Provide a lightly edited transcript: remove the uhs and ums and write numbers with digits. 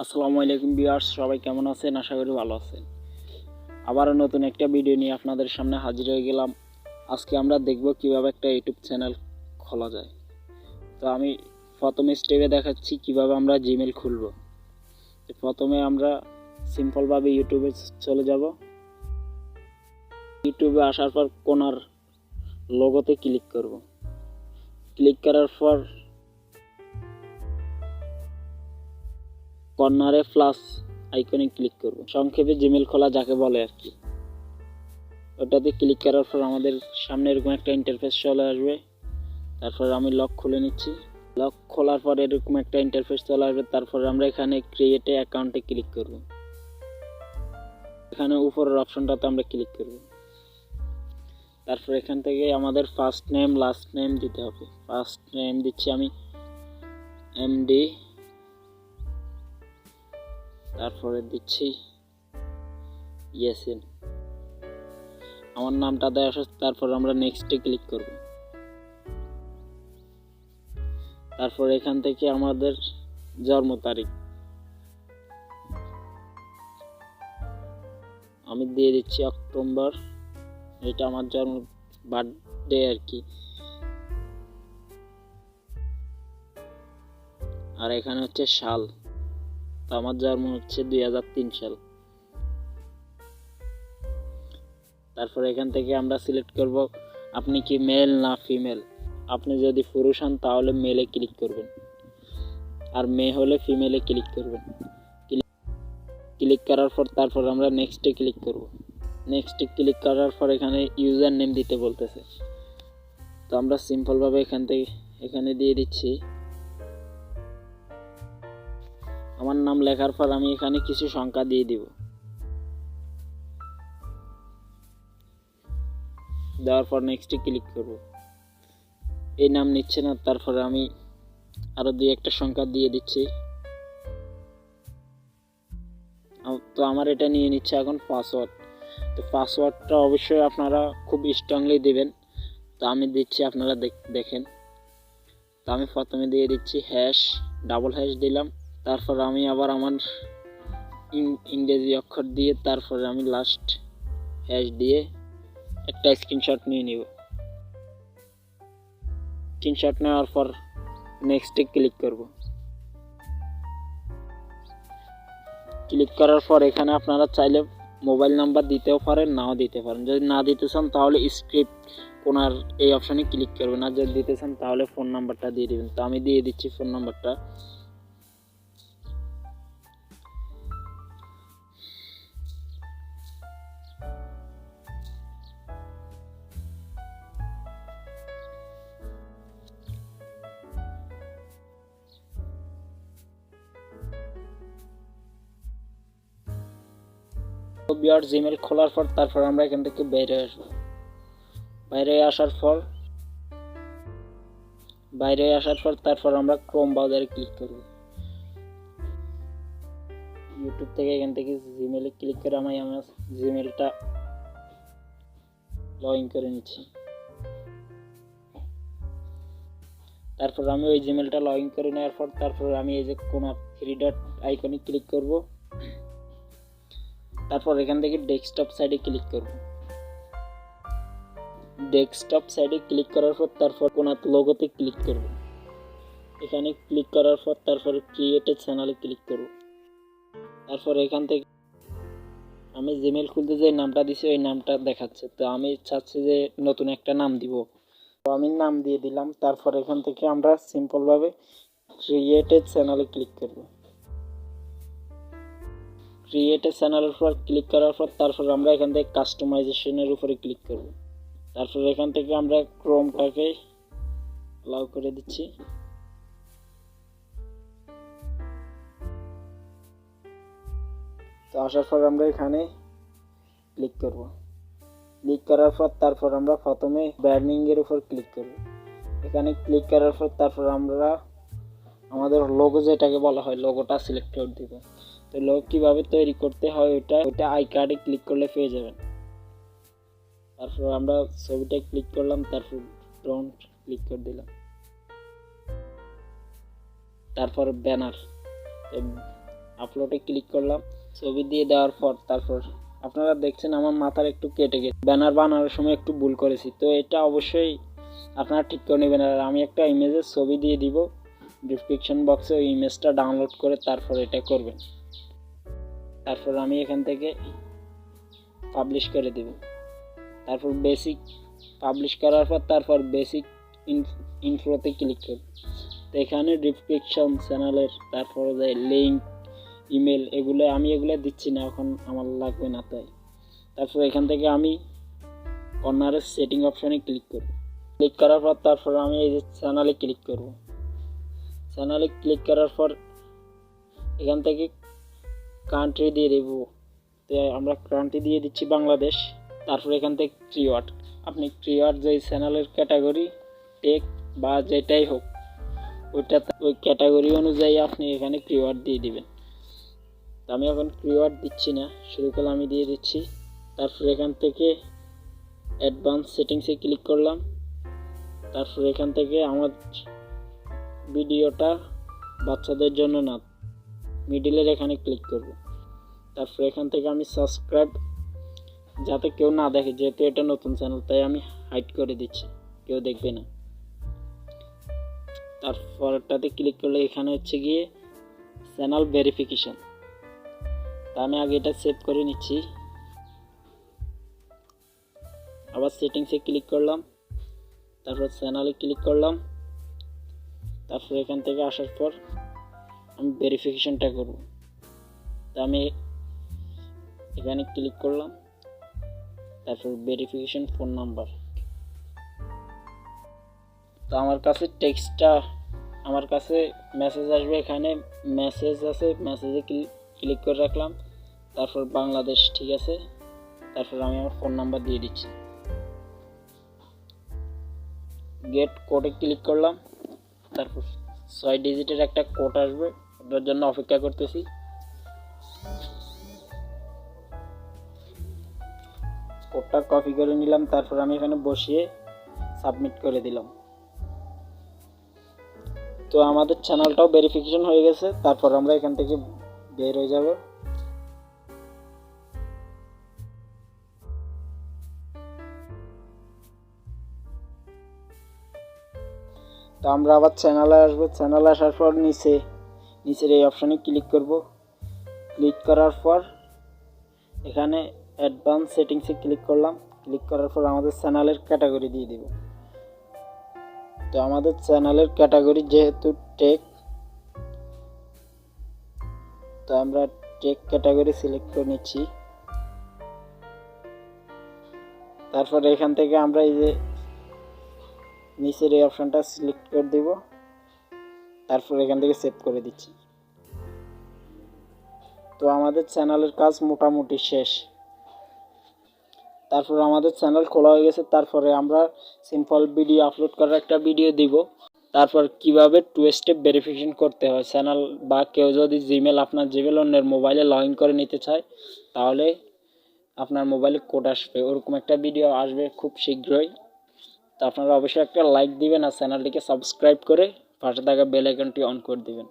আসসালামু আলাইকুম ভিউয়ার্স, সবাই কেমন আছেন? আশা করি ভালো আছেন। আবারও নতুন একটা ভিডিও নিয়ে আপনাদের সামনে হাজির হয়ে গেলাম। আজকে আমরা দেখব কিভাবে একটা ইউটিউব চ্যানেল খোলা যায়। তো আমি প্রথমে স্টেপে দেখাচ্ছি কিভাবে আমরা জিমেল খুলব। প্রথমে আমরা সিম্পলভাবে ইউটিউবে চলে যাব। ইউটিউবে আসার পর কোনার লোগোতে ক্লিক করব। ক্লিক করার পর কর্নারে প্লাস আইকনে ক্লিক করব। সংক্ষেপে জিমেল খোলা যাকে বলে আর কি। ওটাতে ক্লিক করার পর আমাদের সামনে এরকম একটা ইন্টারফেস চলে আসবে। তারপর আমি লক খুলে নিচ্ছি। লক খোলার পর এরকম একটা ইন্টারফেস চলে আসবে। তারপর আমরা এখানে ক্রিয়েট এ অ্যাকাউন্টে ক্লিক করব। এখানে উপরের অপশনটাতে আমরা ক্লিক করব। তারপর এখান থেকে আমাদের ফার্স্ট নেম লাস্ট নেম দিতে হবে। ফার্স্ট নেম দিচ্ছি আমি এমডি, তারপরে দিচ্ছি ইয়াসিন, আমার নামটা দেওয়া আছে। তারপর আমরা নেক্সটে ক্লিক করব। তারপর এখান থেকে আমাদের জন্ম তারিখ আমি দিয়ে দিচ্ছি অক্টোবর, এটা আমার জন্ম বার্থডে আর কি। আর এখানে হচ্ছে সাল, তো আমার জন্ম হচ্ছে 2003 সাল। তারপর এখান থেকে আমরা সিলেক্ট করব আপনি কি মেল না ফিমেল। আপনি যদি পুরুষ হন তাহলে মেলে ক্লিক করবেন, আর মেয়ে হলে ফিমেলে ক্লিক করবেন। ক্লিক করার পর তারপর আমরা নেক্সটে ক্লিক করব। নেক্সটে ক্লিক করার পর এখানে ইউজার নেম দিতে বলতেছে, তো আমরা সিম্পলভাবে এখানে দিয়ে দিচ্ছি আমার নাম। লেখার পর আমি এখানে কিছু সংখ্যা দিয়ে দিব। দেওয়ার পর নেক্সটে ক্লিক করব। এই নাম নিচ্ছে না, তারপরে আমি আরো দুই একটা সংখ্যা দিয়ে দিচ্ছি। তো আমার এটা নিয়ে নিচ্ছে এখন পাসওয়ার্ড। তো পাসওয়ার্ডটা অবশ্যই আপনারা খুব স্ট্রংলি দিবেন। তো আমি দিচ্ছি, আপনারা দেখেন। তো আমি প্রথমে দিয়ে দিচ্ছি ডাবল হ্যাশ দিলাম। তারপর আমি আবার আমার ইংরেজি অক্ষর দিয়ে তারপরে আমি লাস্ট হ্যাশ দিয়ে একটা স্ক্রিনশট নিয়ে নিব। স্ক্রিনশট নেওয়ার পর নেক্সটে ক্লিক করব। ক্লিক করার পর এখানে আপনারা চাইলে মোবাইল নাম্বার দিতেও পারেন, নাও দিতে পারেন। যদি না দিতে চান তাহলে স্ক্রিপ্ট কোনার এই অপশনে ক্লিক করবেন, আর যদি দিতে চান তাহলে ফোন নাম্বারটা দিয়ে দিবেন। তো আমি দিয়ে দিচ্ছি ফোন নাম্বারটা। বিয়ার জিমেল খোলার পর তারপর আমরা এখান থেকে বাইরে আসবো। বাইরে আসার পর তারপর আমরা ক্রোম ব্রাউজারে ক্লিক করব। ইউটিউব থেকে এখান থেকে জিমেলে ক্লিক করে আমি আমার জিমেলটা লগ ইন করে নিচ্ছি। তারপর আমি ওই জিমেলটা লগ ইন করে নেওয়ার পর তারপর আমি এই যে কোনা থ্রি ডট আইকনে ক্লিক করব। তারপর এখান থেকে ডেস্কটপ সাইডে ক্লিক করব। ডেস্কটপ সাইডে ক্লিক করার পর তারপর কোনা লোগোতে ক্লিক করব। এখানে ক্লিক করার পর তারপর ক্রিয়েট এ চ্যানেলে ক্লিক করব। তারপর এখান থেকে আমি জিমেল খুলতে যে নামটা দিছি ওই নামটা দেখাচ্ছে। তো আমি চাচ্ছি যে নতুন একটা নাম দিব, তো আমি নাম দিয়ে দিলাম। তারপর এখান থেকে আমরা সিম্পলভাবে ক্রিয়েট এ চ্যানেলে ক্লিক করব। ক্রিয়েট এ চ্যানেলের উপর ক্লিক করার পর তারপর আমরা এখান থেকে কাস্টমাইজেশনের উপরে ক্লিক করব। তারপর এখান থেকে আমরা ক্রোমটাকে অ্যালাউ করে দিচ্ছি। তো আসার পর আমরা এখানে ক্লিক করব। ক্লিক করার পর তারপর আমরা প্রথমে ব্র্যান্ডিং এর উপর ক্লিক করব। এখানে ক্লিক করার পর তারপর আমরা আমাদের লোগো যেটাকে বলা হয় লোগোটা সিলেক্ট করে দিব। তো লোগো কিভাবে তৈরি করতে হয় ওটা আই কার্ডে ক্লিক করলে পেয়ে যাবেন। তারপর আমরা ছবিটা ক্লিক করলাম, তারপর ড্রোন ক্লিক করে দিলাম। তারপর ব্যানার আপলোডে ক্লিক করলাম। ছবি দিয়ে দেওয়ার পর তারপর আপনারা দেখছেন আমার মাথার একটু কেটে গেছে, ব্যানার বানানোর সময় একটু ভুল করেছি, তো এটা অবশ্যই আপনারা ঠিক করে নেবেন। আর আমি একটা ইমেজের ছবি দিয়ে দিব ডিসক্রিপশন বক্সে, ওই ইমেজটা ডাউনলোড করে তারপর এটা করবেন। তারপর আমি এখান থেকে পাবলিশ করে দেব। তারপর বেসিক পাবলিশ করার পর তারপর বেসিক ইনফোতে ক্লিক করব। তো এখানে ডিসক্রিপশন চ্যানেলের তারপরে যে লিঙ্ক, ইমেল, এগুলো দিচ্ছি না, এখন আমার লাগবে না। তারপর এখান থেকে আমি কর্নারের সেটিং অপশানে ক্লিক করব। ক্লিক করার পর তারপর আমি এই যে চ্যানেলে ক্লিক করব। চ্যানেলে ক্লিক করার পর এখান থেকে কান্ট্রি দিয়ে দেব। তো আমরা কান্ট্রি দিয়ে দিচ্ছি বাংলাদেশ। তারপর এখান থেকে কিওয়ার্ড, আপনি কিওয়ার্ড যে চ্যানেলের ক্যাটাগরি, টেক বা যেটাই হোক, ওই ক্যাটাগরি অনুযায়ী আপনি এখানে কিওয়ার্ড দিয়ে দিবেন। তো আমি এখন কিওয়ার্ড দিচ্ছি না, শুরু করলে আমি দিয়ে দিচ্ছি। তারপর এখান থেকে অ্যাডভান্স সেটিংসে ক্লিক করলাম। তারপর এখান থেকে আমার ভিডিওটা বাচ্চাদের জন্য না, মিডিলের এখানে ক্লিক করব। তারপর এখান থেকে আমি সাবস্ক্রাইব, যাতে কেউ না দেখে, যেহেতু এটা নতুন চ্যানেল তাই আমি হাইড করে দিচ্ছি, কেউ দেখবে না। তারপরটাতে ক্লিক করলে এখানে হচ্ছে গিয়ে চ্যানেল ভেরিফিকেশন। তা আমি আগে এটা সেভ করে নিচ্ছি। আবার সেটিংসে ক্লিক করলাম, তারপর চ্যানেলে ক্লিক করলাম। তারপর এখান থেকে আসার পর আমি ভেরিফিকেশনটা করব। তা আমি এখানে ক্লিক করলাম, তারপর ভেরিফিকেশন ফোন নাম্বার। তো আমার কাছে টেক্সটটা, আমার কাছে মেসেজ আসবে, এখানে মেসেজ আছে, মেসেজে ক্লিক করে রাখলাম। তারপর বাংলাদেশ, ঠিক আছে। তারপর আমি আমার ফোন নাম্বার দিয়ে দিচ্ছি। গেট কোডে ক্লিক করলাম। তারপর 6 ডিজিটের একটা কোড আসবে, ওটার জন্য অপেক্ষা করতেছি। কোডটা কপি করে নিলাম। তারপর আমি এখানে বসিয়ে সাবমিট করে দিলাম। তো আমাদের চ্যানেলটাও ভেরিফিকেশন হয়ে গেছে। তারপর আমরা এখান থেকে বের হয়ে যাব। তো আমরা আবার চ্যানেলে আসবো। চ্যানেলে আসার পর নিচের এই অপশানে ক্লিক করব। ক্লিক করার পর এখানে অ্যাডভান্স সেটিংসে ক্লিক করলাম। ক্লিক করার পর আমাদের চ্যানেলের ক্যাটাগরি দিয়ে দিব। তো আমাদের চ্যানেলের ক্যাটাগরি যেহেতু টেক, তো আমরা টেক ক্যাটাগরি সিলেক্ট করে নিচ্ছি। তারপর এখান থেকে আমরা এই যে নিচের এই অপশানটা সিলেক্ট করে দিব। তারপর এখান থেকে সেভ করে দিচ্ছি। তো আমাদের চ্যানেলের কাজ মোটামুটি শেষ। তারপর আমাদের চ্যানেল খোলা হয়ে গেছে। তারপরে আমরা সিম্পল ভিডিও আপলোড করার একটা ভিডিও দিব। তারপর কিভাবে 2 স্টেপ ভেরিফিকেশন করতে হয় চ্যানেল, বা কেউ যদি আপনার জিমেল অন্যের মোবাইলে লগ ইন করে নিতে চায়, তাহলে আপনার মোবাইলে কোড আসবে, ওরকম একটা ভিডিও আসবে খুব শীঘ্রই। তো আপনারা অবশ্যই একটা লাইক দিবেন আর চ্যানেলটিকে সাবস্ক্রাইব করে পাশে থাকা বেল আইকনটি অন করে দিবেন।